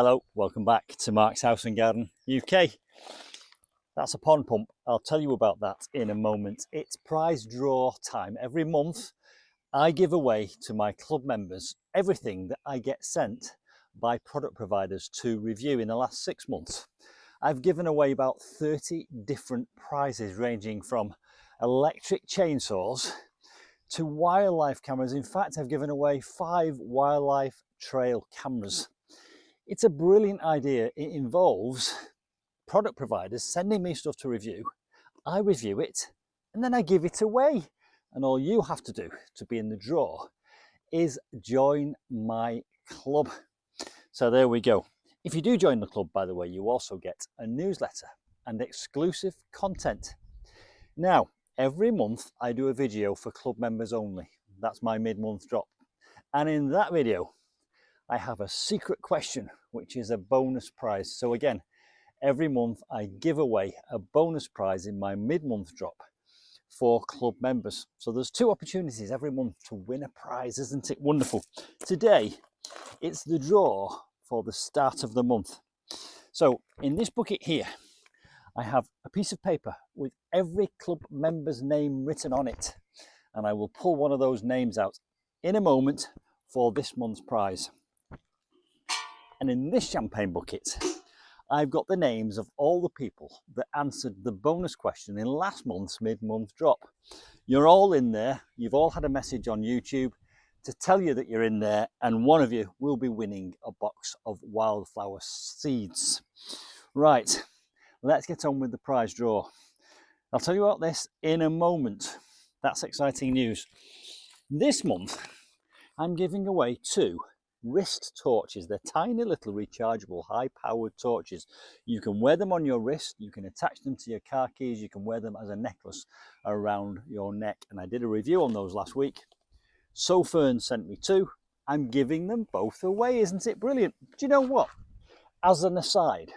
Hello, welcome back to Mark's House and Garden UK. That's a pond pump. I'll tell you about that in a moment. It's prize draw time. Every month I give away to my club members everything that I get sent by product providers to review in the last 6 months. I've given away about 30 different prizes ranging from electric chainsaws to wildlife cameras. In fact, I've given away 5 wildlife trail cameras. It's a brilliant idea. It involves product providers sending me stuff to review. I review it and then I give it away. And all you have to do to be in the draw is join my club. So there we go. If you do join the club, by the way, you also get a newsletter and exclusive content. Now, every month I do a video for club members only. That's my mid-month drop. And in that video, I have a secret question, which is a bonus prize. So again, every month I give away a bonus prize in my mid-month drop for club members. So there's 2 opportunities every month to win a prize. Isn't it wonderful? Today, it's the draw for the start of the month. So in this bucket here, I have a piece of paper with every club member's name written on it. And I will pull one of those names out in a moment for this month's prize. And in this champagne bucket, I've got the names of all the people that answered the bonus question in last month's mid-month drop. You're all in there. You've all had a message on YouTube to tell you that you're in there, and one of you will be winning a box of wildflower seeds. Right, let's get on with the prize draw. I'll tell you about this in a moment. That's exciting news. This month, I'm giving away 2 wrist torches. They're tiny little rechargeable high-powered torches. You can wear them on your wrist, you can attach them to your car keys, you can wear them as a necklace around your neck, and I did a review on those last week. Sofern sent me 2. I'm giving them both away. Isn't it brilliant? Do you know what? As an aside,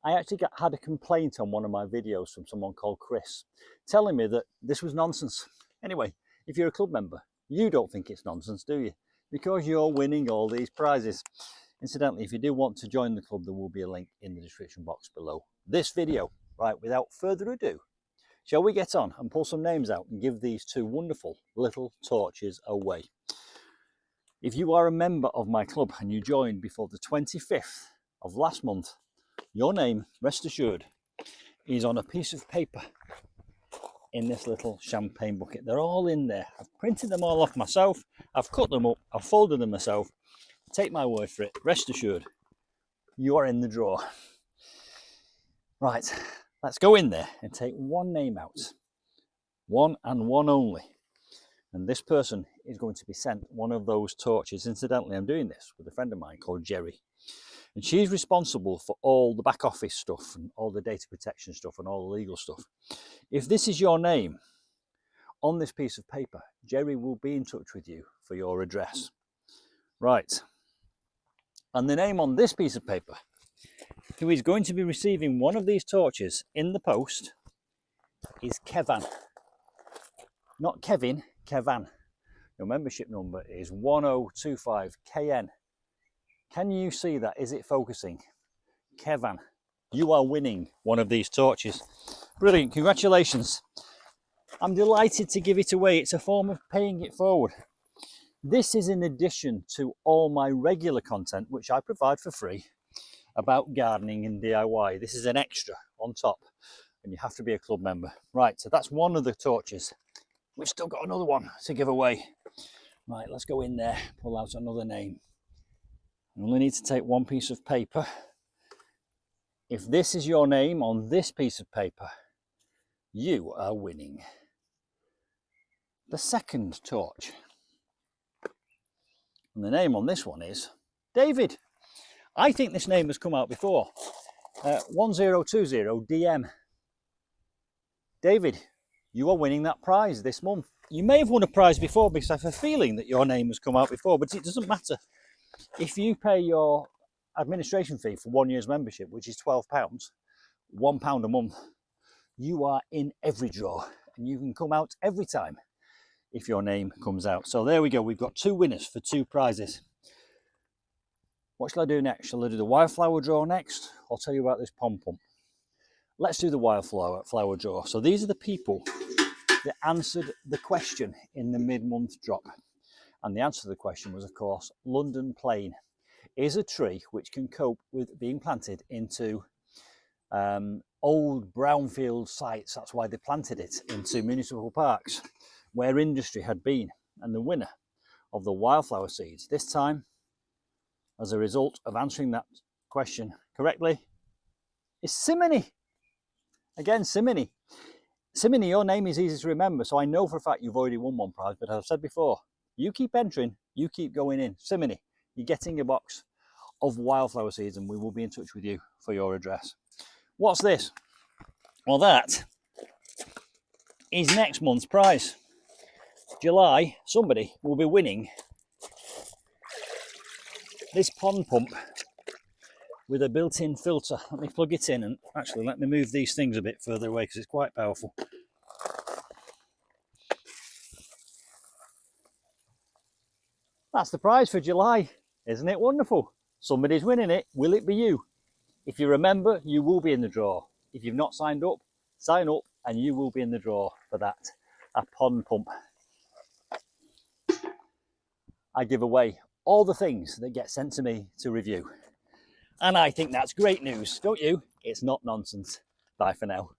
I actually had a complaint on one of my videos from someone called Chris telling me that this was nonsense. Anyway, if you're a club member, you don't think it's nonsense, do you? Because you're winning all these prizes. Incidentally, if you do want to join the club, there will be a link in the description box below this video. Right, without further ado, shall we get on and pull some names out and give these 2 wonderful little torches away? If you are a member of my club and you joined before the 25th of last month, your name, rest assured, is on a piece of paper in this little champagne bucket. They're all in there. I've printed them all off myself. I've cut them up. I've folded them myself. Take my word for it. Rest assured, you are in the draw. Right, let's go in there and take one name out. One and one only. And this person is going to be sent one of those torches. Incidentally, I'm doing this with a friend of mine called Jerry. And she's responsible for all the back office stuff and all the data protection stuff and all the legal stuff. If this is your name on this piece of paper, Jerry will be in touch with you for your address. Right. And the name on this piece of paper, who is going to be receiving one of these torches in the post, is Kevan. Not Kevin, Kevan. Your membership number is 1025KN. Can you see that? Is it focusing? Kevan, you are winning one of these torches. Brilliant, congratulations. I'm delighted to give it away. It's a form of paying it forward. This is in addition to all my regular content, which I provide for free, about gardening and DIY. This is an extra on top, and you have to be a club member. Right, so that's one of the torches. We've still got another one to give away. Right, let's go in there, pull out another name. I only need to take one piece of paper. If this is your name on this piece of paper, you are winning the second torch. And the name on this one is David. I think this name has come out before. 1020DM. David, you are winning that prize this month. You may have won a prize before because I have a feeling that your name has come out before, but it doesn't matter. If you pay your administration fee for 1 year's membership, which is £12, £1 a month, you are in every draw and you can come out every time if your name comes out. So there we go. We've got 2 winners for 2 prizes. What shall I do next? Shall I do the wildflower draw next? I'll tell you about this pond pump. Let's do the wildflower draw. So these are the people that answered the question in the mid-month drop. And the answer to the question was, of course, London Plane is a tree which can cope with being planted into old brownfield sites. That's why they planted it into municipal parks where industry had been. And the winner of the wildflower seeds this time, as a result of answering that question correctly, is Simony. Again, Simony. Simony, your name is easy to remember, so I know for a fact you've already won one prize, but as I've said before, you keep entering, you keep going in. Simony, you're getting a box of wildflower seeds and we will be in touch with you for your address. What's this? Well, that is next month's prize. July, somebody will be winning this pond pump with a built-in filter. Let me plug it in, and actually let me move these things a bit further away because it's quite powerful. That's the prize for July. Isn't it wonderful? Somebody's winning it. Will it be you? If you remember, you will be in the draw. If you've not signed up, sign up and you will be in the draw for that, a pond pump. I give away all the things that get sent to me to review. And I think that's great news, don't you? It's not nonsense. Bye for now.